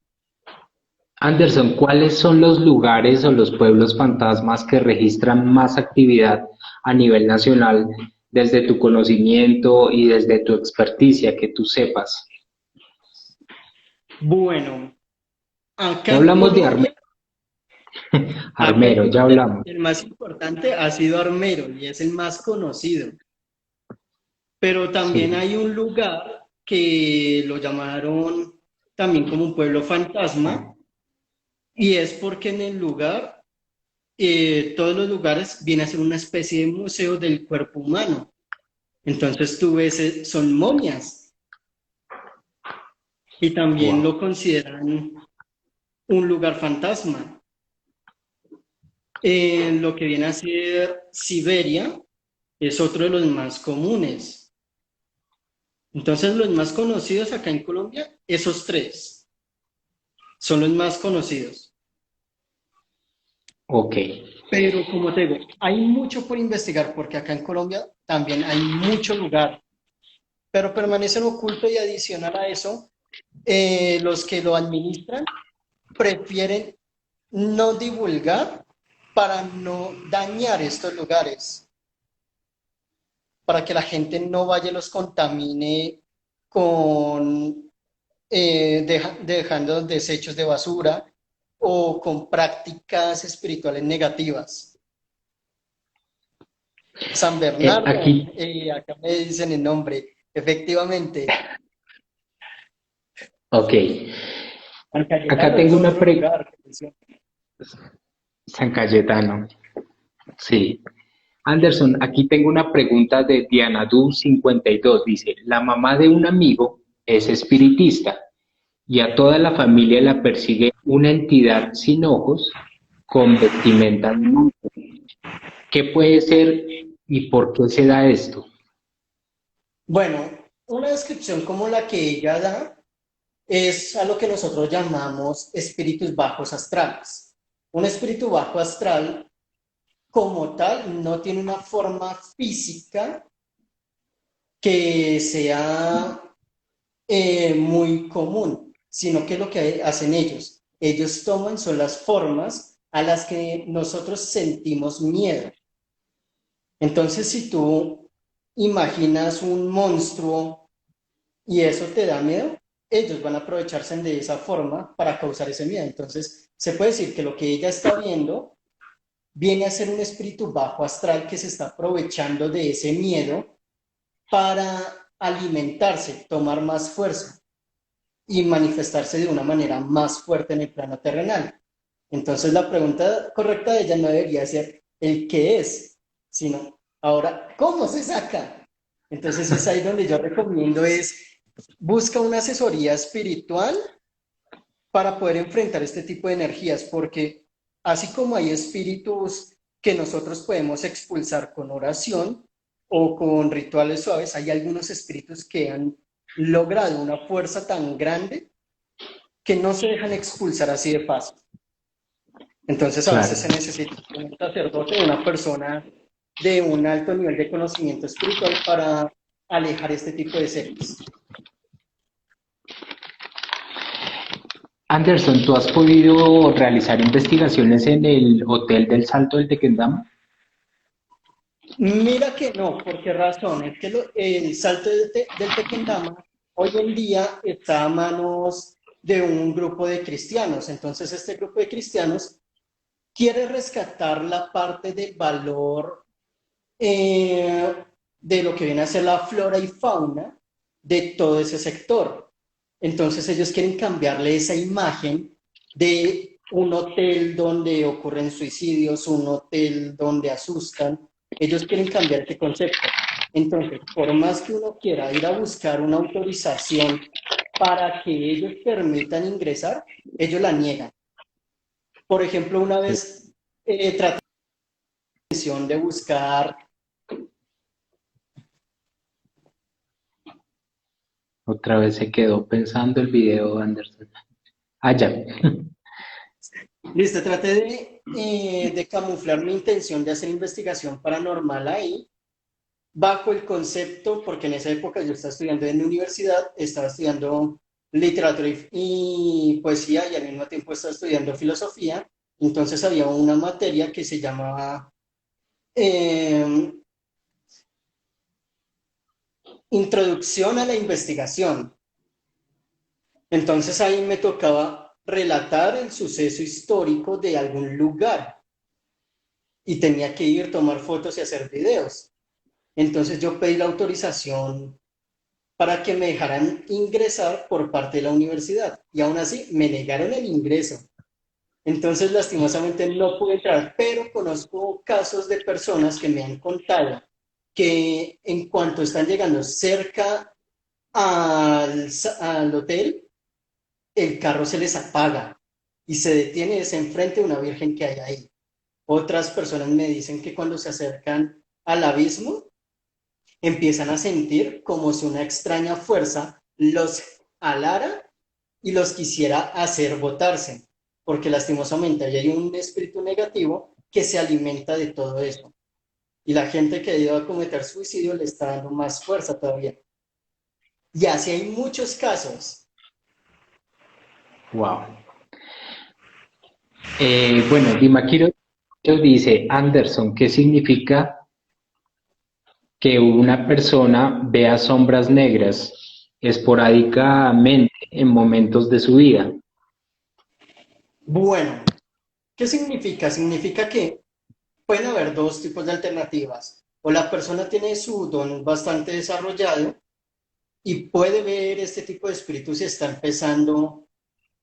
Anderson, ¿cuáles son los lugares o los pueblos fantasmas que registran más actividad a nivel nacional desde tu conocimiento y desde tu experticia que tú sepas? Bueno, Ya hablamos de Acá en Armero, ya Colombia hablamos. el más importante ha sido Armero y es el más conocido. Pero también Sí, hay un lugar que lo llamaron también como un pueblo fantasma y es porque en el lugar, todos los lugares vienen a ser una especie de museo del cuerpo humano. Entonces tú ves, son momias y también wow. lo consideran un lugar fantasma. Lo que viene a ser Siberia es otro de los más comunes. Entonces, los más conocidos acá en Colombia, esos tres son los más conocidos. Ok. Pero como te digo, hay mucho por investigar porque acá en Colombia también hay mucho lugar, pero permanecen ocultos y adicional a eso, los que lo administran prefieren no divulgar para no dañar estos lugares, para que la gente no vaya y los contamine con dejando desechos de basura o con prácticas espirituales negativas. San Bernardo, Aquí, acá me dicen el nombre, efectivamente. ok, San acá Cayetano es tengo una otro pre... lugar. San Cayetano, sí. Anderson, aquí tengo una pregunta de Diana Du 52. Dice, la mamá de un amigo es espiritista y a toda la familia la persigue una entidad sin ojos con vestimenta de monje. ¿Qué puede ser y por qué se da esto? Bueno, una descripción como la que ella da es a lo que nosotros llamamos espíritus bajos astrales. Un espíritu bajo astral, como tal, no tiene una forma física que sea muy común, sino que lo que hacen ellos toman son las formas a las que nosotros sentimos miedo. Entonces, si tú imaginas un monstruo y eso te da miedo, ellos van a aprovecharse de esa forma para causar ese miedo. Entonces, se puede decir que lo que ella está viendo viene a ser un espíritu bajo astral que se está aprovechando de ese miedo para alimentarse, tomar más fuerza y manifestarse de una manera más fuerte en el plano terrenal. Entonces la pregunta correcta de ella no debería ser el qué es, sino ahora, ¿cómo se saca? Entonces es ahí donde yo recomiendo es busca una asesoría espiritual para poder enfrentar este tipo de energías, porque así como hay espíritus que nosotros podemos expulsar con oración o con rituales suaves, hay algunos espíritus que han logrado una fuerza tan grande que no se dejan expulsar así de fácil. Entonces a veces Claro. se necesita un sacerdote, una persona de un alto nivel de conocimiento espiritual para alejar este tipo de seres. Anderson, ¿tú has podido realizar investigaciones en el Hotel del Salto del Tequendama? Mira que no, ¿por qué razón? Es que el salto del Tequendama hoy en día está a manos de un grupo de cristianos. Entonces este grupo de cristianos quiere rescatar la parte de valor eh, de lo que viene a ser la flora y fauna de todo ese sector. Entonces ellos quieren cambiarle esa imagen de un hotel donde ocurren suicidios, un hotel donde asustan. Ellos quieren cambiar este concepto. Entonces, por más que uno quiera ir a buscar una autorización para que ellos permitan ingresar, ellos la niegan. Por ejemplo, una vez traté de buscar. Otra vez se quedó pensando el video, Anderson. Ah, ya. Listo, traté de camuflar mi intención de hacer investigación paranormal ahí, bajo el concepto, porque en esa época yo estaba estudiando en la universidad, estaba estudiando literatura y poesía y al mismo tiempo estaba estudiando filosofía, entonces había una materia que se llamaba eh, Introducción a la Investigación. Entonces ahí me tocaba relatar el suceso histórico de algún lugar y tenía que ir, tomar fotos y hacer videos. Entonces yo pedí la autorización para que me dejaran ingresar por parte de la universidad y aún así me negaron el ingreso. Entonces lastimosamente no pude entrar, pero conozco casos de personas que me han contado que en cuanto están llegando cerca al hotel, el carro se les apaga y se detiene es enfrente de una virgen que hay ahí. Otras personas me dicen que cuando se acercan al abismo, empiezan a sentir como si una extraña fuerza los alara y los quisiera hacer botarse, porque lastimosamente ahí hay un espíritu negativo que se alimenta de todo eso. Y la gente que ha ido a cometer suicidio le está dando más fuerza todavía. Y así hay muchos casos. Wow. Bueno, Dimaquiro dice, Anderson, ¿qué significa que una persona vea sombras negras esporádicamente en momentos de su vida? Bueno, ¿qué significa? Significa que pueden haber dos tipos de alternativas. O la persona tiene su don bastante desarrollado y puede ver este tipo de espíritus y está empezando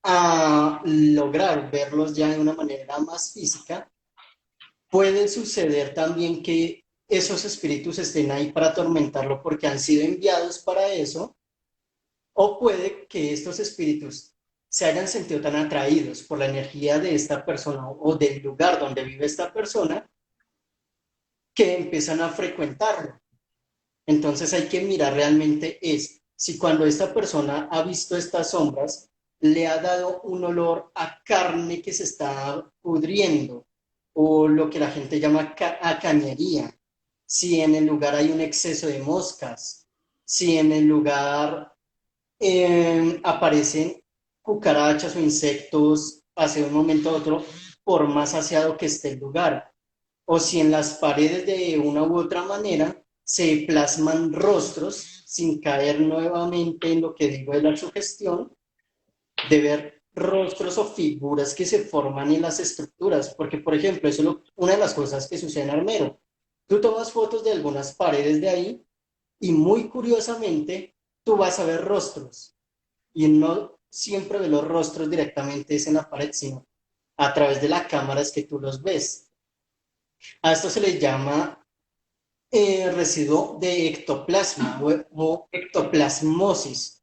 a lograr verlos ya de una manera más física. Puede suceder también que esos espíritus estén ahí para atormentarlo porque han sido enviados para eso, o puede que estos espíritus se hayan sentido tan atraídos por la energía de esta persona o del lugar donde vive esta persona que empiezan a frecuentarlo. Entonces hay que mirar realmente si cuando esta persona ha visto estas sombras, le ha dado un olor a carne que se está pudriendo, o lo que la gente llama a cañería, si en el lugar hay un exceso de moscas, si en el lugar aparecen cucarachas o insectos hace un momento a otro, por más aseado que esté el lugar, o si en las paredes de una u otra manera se plasman rostros sin caer nuevamente en lo que digo de la sugestión, de ver rostros o figuras que se forman en las estructuras, porque por ejemplo, eso es una de las cosas que sucede en Armero. Tú tomas fotos de algunas paredes de ahí y muy curiosamente tú vas a ver rostros y no siempre ves los rostros directamente es en la pared, sino a través de la cámara es que tú los ves. A esto se le llama residuo de ectoplasma o ectoplasmosis,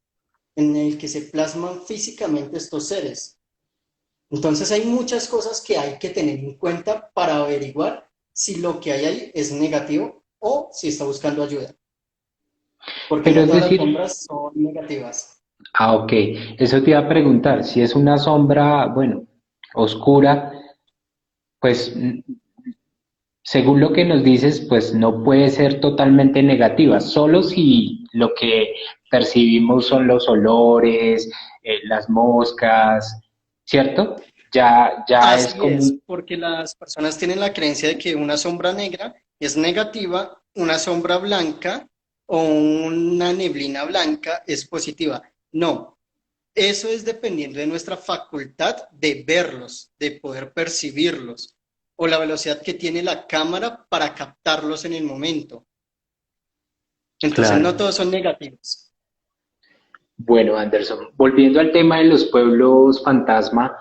en el que se plasman físicamente estos seres. Entonces hay muchas cosas que hay que tener en cuenta para averiguar si lo que hay ahí es negativo o si está buscando ayuda, porque Pero no es todas las decir, sombras son negativas. ok, eso te iba a preguntar, si es una sombra, bueno, oscura, pues según lo que nos dices, pues no puede ser totalmente negativa, solo si lo que percibimos son los olores, las moscas, ¿cierto? Ya es Así como, es, porque las personas tienen la creencia de que una sombra negra es negativa, una sombra blanca o una neblina blanca es positiva. No, eso es dependiendo de nuestra facultad de verlos, de poder percibirlos, o la velocidad que tiene la cámara para captarlos en el momento. Entonces, no claro. todos son negativos. Bueno, Anderson, volviendo al tema de los pueblos fantasma,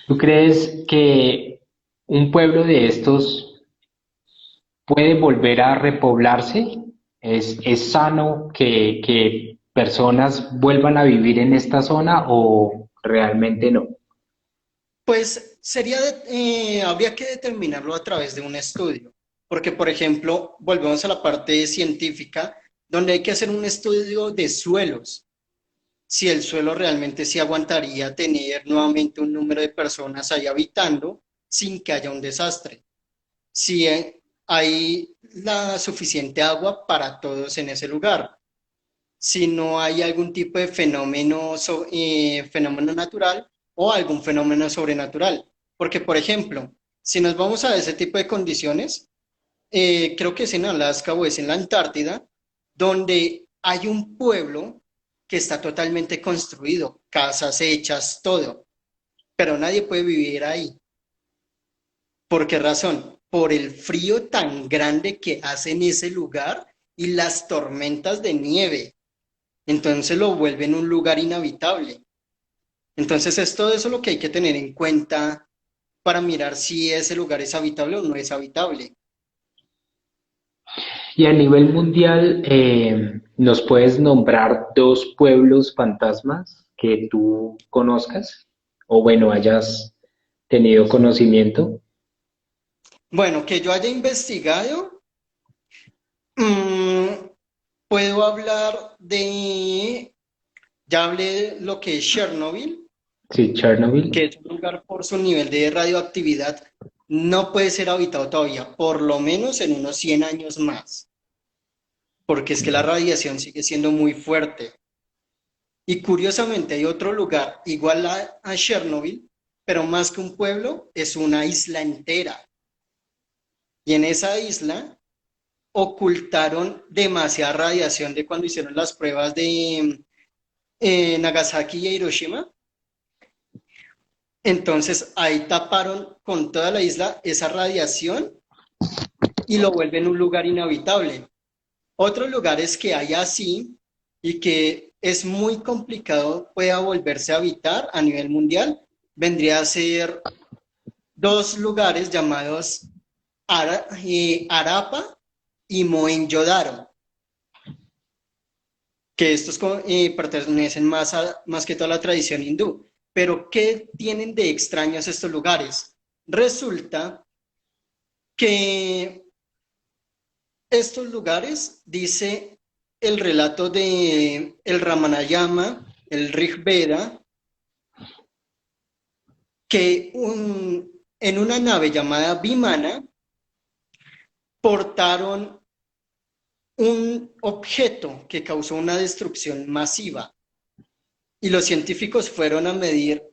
¿tú crees que un pueblo de estos puede volver a repoblarse? Es sano que personas vuelvan a vivir en esta zona o realmente no? Pues habría que determinarlo a través de un estudio, porque por ejemplo, volvemos a la parte científica, donde hay que hacer un estudio de suelos, si el suelo realmente sí aguantaría tener nuevamente un número de personas ahí habitando sin que haya un desastre, si hay la suficiente agua para todos en ese lugar, si no hay algún tipo de fenómeno natural o algún fenómeno sobrenatural. Porque, por ejemplo, si nos vamos a ese tipo de condiciones, creo que es en Alaska o es en la Antártida, donde hay un pueblo que está totalmente construido, casas hechas, todo, pero nadie puede vivir ahí. ¿Por qué razón? Por el frío tan grande que hace en ese lugar y las tormentas de nieve. Entonces lo vuelven un lugar inhabitable. Entonces es todo eso lo que hay que tener en cuenta para mirar si ese lugar es habitable o no es habitable. Y a nivel mundial, ¿nos puedes nombrar dos pueblos fantasmas que tú conozcas? O bueno, hayas tenido conocimiento. Bueno, que yo haya investigado, mm, puedo hablar ya hablé de lo que es Chernobyl, Sí, Chernobyl. que es un lugar por su nivel de radioactividad no puede ser habitado todavía, por lo menos en unos 100 años más, porque es que la radiación sigue siendo muy fuerte. Y curiosamente hay otro lugar igual a Chernobyl, pero más que un pueblo, es una isla entera. Y en esa isla ocultaron demasiada radiación de cuando hicieron las pruebas de Nagasaki y Hiroshima. Entonces ahí taparon con toda la isla esa radiación y lo vuelven un lugar inhabitable. Otros lugares que hay así y que es muy complicado pueda volverse a habitar a nivel mundial, vendría a ser dos lugares llamados Harappa y Mohenjo-Daro, que estos pertenecen más que toda la tradición hindú. Pero ¿qué tienen de extraños estos lugares? Resulta que estos lugares, dice el relato de el Ramayana, el Rig Veda, que en una nave llamada Vimana portaron un objeto que causó una destrucción masiva y los científicos fueron a medir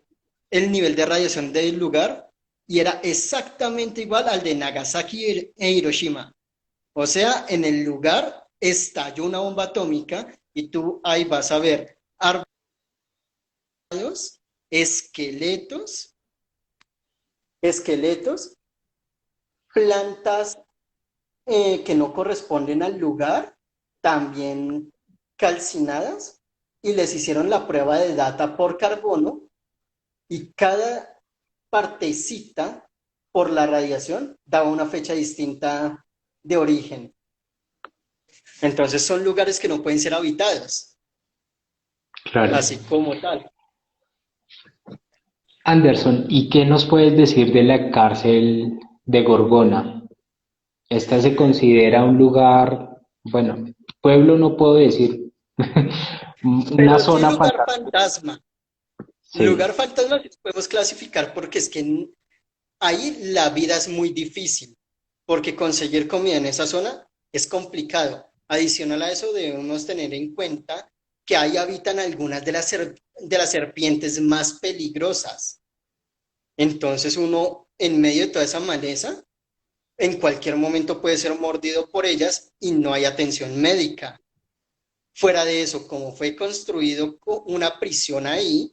el nivel de radiación del lugar y era exactamente igual al de Nagasaki e Hiroshima. O sea, en el lugar estalló una bomba atómica y tú ahí vas a ver árboles, esqueletos, esqueletos, plantas que no corresponden al lugar, también calcinadas, y les hicieron la prueba de data por carbono y cada partecita por la radiación daba una fecha distinta de origen. Entonces son lugares que no pueden ser habitados, Claro. así como tal. Anderson, ¿y qué nos puedes decir de la cárcel de Gorgona? Esta se considera un lugar, bueno, pueblo no puedo decir, una Pero sí zona lugar fantasma. fantasma. Sí, Lugar fantasma sí podemos clasificar porque es que ahí la vida es muy difícil, porque conseguir comida en esa zona es complicado. Adicional a eso debemos tener en cuenta que ahí habitan algunas de las serpientes más peligrosas. Entonces uno en medio de toda esa maleza, en cualquier momento puede ser mordido por ellas y no hay atención médica. Fuera de eso, como fue construido una prisión ahí,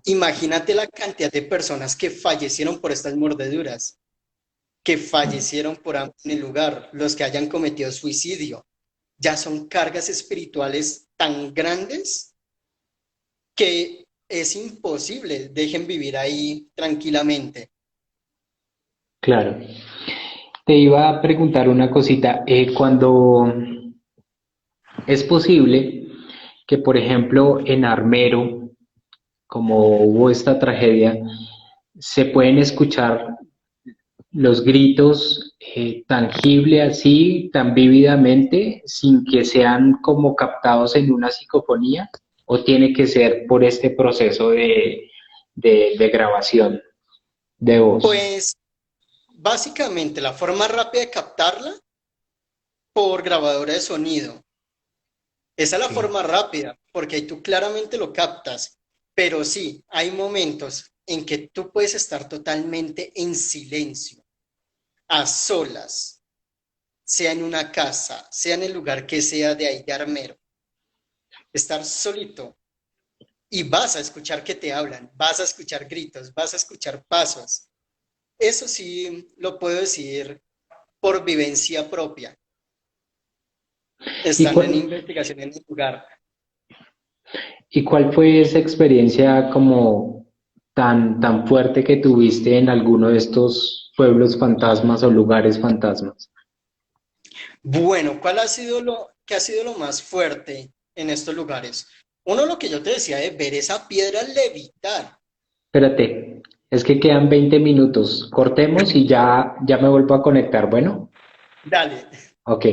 imagínate la cantidad de personas que fallecieron por estas mordeduras, que fallecieron por hambre en el lugar, los que hayan cometido suicidio. Ya son cargas espirituales tan grandes que es imposible dejen vivir ahí tranquilamente. claro. Te iba a preguntar una cosita. Cuando es posible que, por ejemplo, en Armero, como hubo esta tragedia, se pueden escuchar los gritos tangible así, tan vívidamente, sin que sean como captados en una psicofonía, o tiene que ser por este proceso de grabación de voz. Pues básicamente la forma rápida de captarla por grabadora de sonido. Esa es la Okay. forma rápida, porque ahí tú claramente lo captas. Pero sí, hay momentos en que tú puedes estar totalmente en silencio, a solas, sea en una casa, sea en el lugar que sea de ahí de Armero. Estar solito y vas a escuchar que te hablan, vas a escuchar gritos, vas a escuchar pasos. Eso sí lo puedo decir por vivencia propia, ¿Y estando en cuál, investigación en el lugar. y cuál fue esa experiencia como tan fuerte que tuviste en alguno de estos pueblos fantasmas o lugares fantasmas? Bueno, ¿qué ha sido lo más fuerte en estos lugares? Uno, lo que yo te decía de ver esa piedra levitar. Espérate, es que quedan 20 minutos. Cortemos y ya me vuelvo a conectar. Bueno, Dale. ok.